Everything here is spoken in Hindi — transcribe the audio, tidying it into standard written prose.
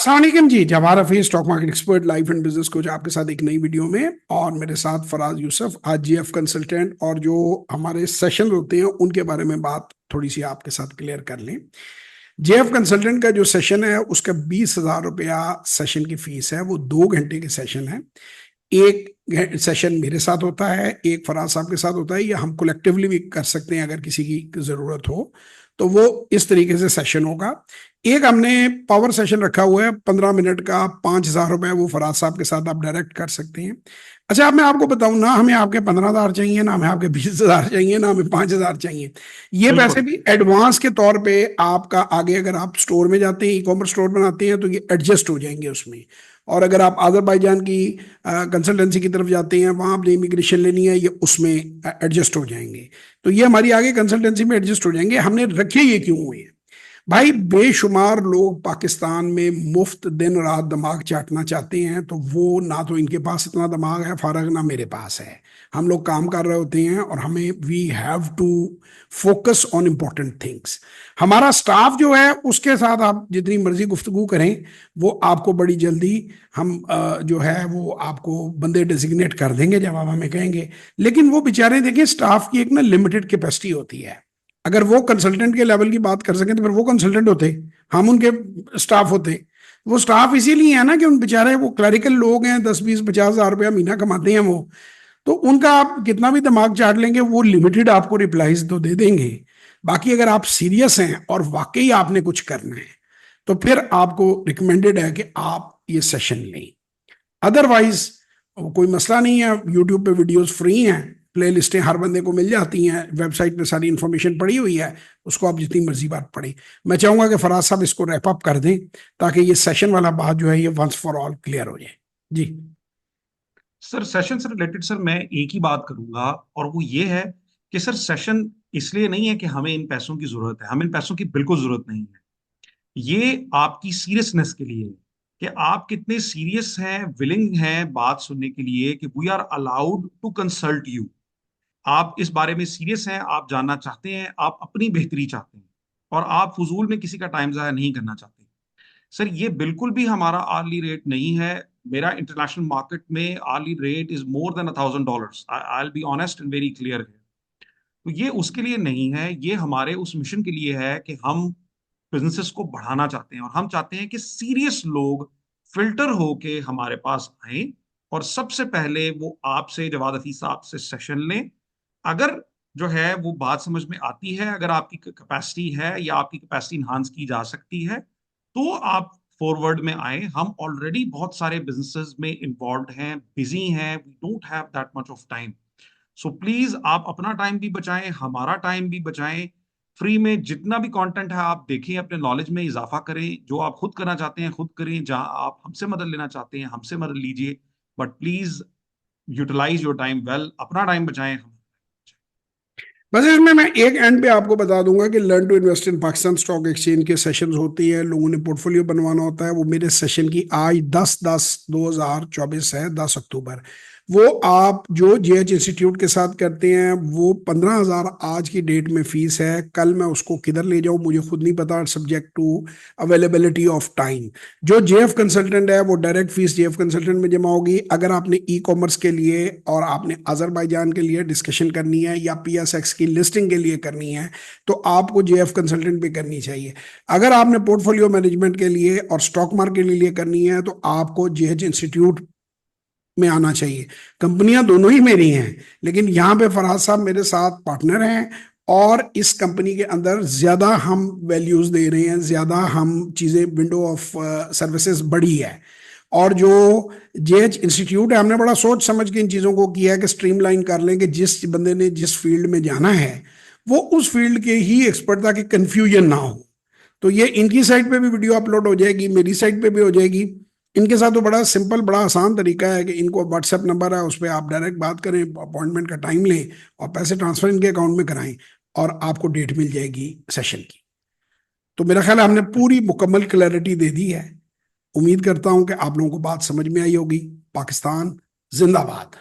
अस्सलाम वालेकुम जी, Jawahar Hafeez stock market expert life and business coach आपके साथ एक नई वीडियो में। और मेरे साथ फराज यूसुफ, आज जीएफ कंसल्टेंट। और जो हमारे सेशन होते हैं उनके बारे में बात थोड़ी सी आपके साथ क्लियर कर लें। जेएफ कंसल्टेंट का जो सेशन है उसका 20,000 रुपया सेशन की फीस है। वो 2 घंटे के सेशन है। एक सेशन मेरे साथ होता है, एक फराज साहब के साथ होता है, या हम कलेक्टिवली भी कर सकते हैं अगर किसी की जरूरत हो। तो वो इस तरीके से सेशन होगा। एक हमने पावर सेशन रखा हुआ है 15 मिनट का, 5,000 रुपये, वो फराज साहब के साथ आप डायरेक्ट कर सकते हैं। अच्छा, अब मैं आपको बताऊं ना, हमें आपके 15,000 चाहिए, ना हमें आपके 20,000 चाहिए, ना हमें 5,000 चाहिए। ये पैसे बिल्कुल। भी एडवांस के तौर पे आपका आगे अगर आप स्टोर में जाते हैं, ई कॉमर्स स्टोर बनाते हैं, तो ये एडजस्ट हो जाएंगे उसमें। और अगर आप अजरबैजान की कंसल्टेंसी की तरफ जाते हैं, वहां आपने इमिग्रेशन लेनी है, ये उसमें एडजस्ट हो जाएंगे। तो ये हमारी आगे कंसल्टेंसी में एडजस्ट हो जाएंगे। हमने रखे ये क्यों हुए हैं भाई? बेशुमार लोग पाकिस्तान में मुफ्त दिन रात दिमाग चाटना चाहते हैं, तो वो ना तो इनके पास इतना दिमाग है फारग, ना मेरे पास है। हम लोग काम कर रहे होते हैं और हमें we have to focus on important things. हमारा स्टाफ जो है उसके साथ आप जितनी मर्जी गुफ्तगू करें, वो आपको बड़ी जल्दी हम जो है वो आपको बंदे डेजिग्नेट कर देंगे जब आप हमें कहेंगे। लेकिन वो बेचारे देखें, स्टाफ की एक ना लिमिटेड कैपेसिटी होती है। अगर वो कंसल्टेंट के लेवल की बात कर सकें तो फिर वो कंसल्टेंट होते, हम उनके स्टाफ होते। वो स्टाफ इसीलिए है ना कि उन बेचारे वो क्लरिकल लोग हैं, 10, 20, 50 हज़ार रुपया महीना कमाते हैं वो। तो उनका आप कितना भी दिमाग चाट लेंगे, वो लिमिटेड आपको रिप्लाईज तो दे देंगे। बाकी अगर आप सीरियस हैं और वाकई आपने कुछ करना है, तो फिर आपको रिकमेंडेड है कि आप ये सेशन लें। अदरवाइज कोई मसला नहीं है, यूट्यूब पे वीडियोस फ्री हैं, प्ले लिस्टें हर बंदे को मिल जाती हैं, वेबसाइट पे सारी इंफॉर्मेशन पड़ी हुई है, उसको आप जितनी मर्जी बार पढ़ें। मैं चाहूंगा कि फराज साहब इसको रैप अप कर दें, ताकि ये सेशन वाला बात जो है ये वंस फॉर ऑल क्लियर हो जाए। जी। सर, सेशन से रिलेटेड सर मैं एक ही बात करूंगा, और वो ये है कि सर सेशन इसलिए नहीं है कि हमें इन पैसों की जरूरत है। हमें इन पैसों की बिल्कुल जरूरत नहीं है। ये आपकी सीरियसनेस के लिए है कि आप कितने सीरियस हैं, विलिंग हैं बात सुनने के लिए, कि we are allowed to consult you. आप इस बारे में सीरियस हैं, आप जानना चाहते हैं, आप अपनी बेहतरी चाहते हैं, और आप फजूल में किसी का टाइम जाया नहीं करना चाहते। सर, ये बिल्कुल भी हमारा आर्ली रेट नहीं है। मेरा इंटरनेशनल मार्केट में early rate is more than $1,000। I will be honest and very clear है। तो ये उसके लिए नहीं है, ये हमारे उस मिशन के लिए है कि हम बिजनेसेस को बढ़ाना चाहते हैं, और हम चाहते हैं कि सीरियस लोग फिल्टर होके हमारे पास आए, और सबसे पहले वो आपसे, जवाद हफीज साहब से सेशन लें। अगर जो है वो बात समझ में आती है, अगर आपकी कैपेसिटी है या आपकी कैपेसिटी इन्हांस की जा सकती है, तो आप फॉरवर्ड में आए। हम ऑलरेडी बहुत सारे बिजनेसेस में इन्वॉल्व हैं, बिजी हैं, we don't have that much of time. So please आप अपना टाइम भी बचाएं, हमारा टाइम भी बचाएं। फ्री में जितना भी कंटेंट है आप देखें, अपने नॉलेज में इजाफा करें। जो आप खुद करना चाहते हैं खुद करें, जहां आप हमसे मदद लेना चाहते हैं हमसे मदद लीजिए। But please utilise your time well, अपना टाइम बचाएं। बस इसमें मैं एक एंड पे आपको बता दूंगा कि learn to invest in Pakistan stock exchange के सेशंस होती है, लोगों ने पोर्टफोलियो बनवाना होता है। वो मेरे सेशन की आज 10/10/2024 है, 10 अक्टूबर। वो आप जो जेएच इंस्टीट्यूट के साथ करते हैं, वो 15,000 आज की डेट में फीस है। कल मैं उसको किधर ले जाऊं मुझे खुद नहीं पता, subject to availability of time. जो जेएफ कंसल्टेंट है वो डायरेक्ट फीस जेएफ कंसल्टेंट में जमा होगी। अगर आपने ई कॉमर्स के लिए और आपने अजरबैजान के लिए डिस्कशन करनी है या पीएसएक्स की लिस्टिंग के लिए करनी है, तो आपको जेएफ कंसल्टेंट पे करनी चाहिए। अगर आपने पोर्टफोलियो मैनेजमेंट के लिए और स्टॉक मार्केट के लिए करनी है, तो आपको जेएच इंस्टीट्यूट में आना चाहिए। कंपनियां दोनों ही मेरी हैं, लेकिन यहाँ पे फराज साहब मेरे साथ पार्टनर हैं, और इस कंपनी के अंदर ज्यादा हम वैल्यूज दे रहे हैं, ज्यादा हम चीजें, विंडो ऑफ सर्विसेज बड़ी है। और जो जेएच इंस्टीट्यूट है, हमने बड़ा सोच समझ के इन चीज़ों को किया है कि स्ट्रीमलाइन कर लें कि जिस बंदे ने जिस फील्ड में जाना है वो उस फील्ड के ही एक्सपर्ट, ताकि कंफ्यूजन ना हो। तो ये इनकी साइट पे भी वीडियो अपलोड हो जाएगी, मेरी साइट पे भी हो जाएगी। इनके साथ तो बड़ा सिंपल, बड़ा आसान तरीका है कि इनको व्हाट्सएप नंबर है, उस पर आप डायरेक्ट बात करें, अपॉइंटमेंट का टाइम लें और पैसे ट्रांसफर इनके अकाउंट में कराएं, और आपको डेट मिल जाएगी सेशन की। तो मेरा ख्याल है हमने पूरी मुकम्मल क्लैरिटी दे दी है। उम्मीद करता हूं कि आप लोगों को बात समझ में आई होगी। पाकिस्तान जिंदाबाद।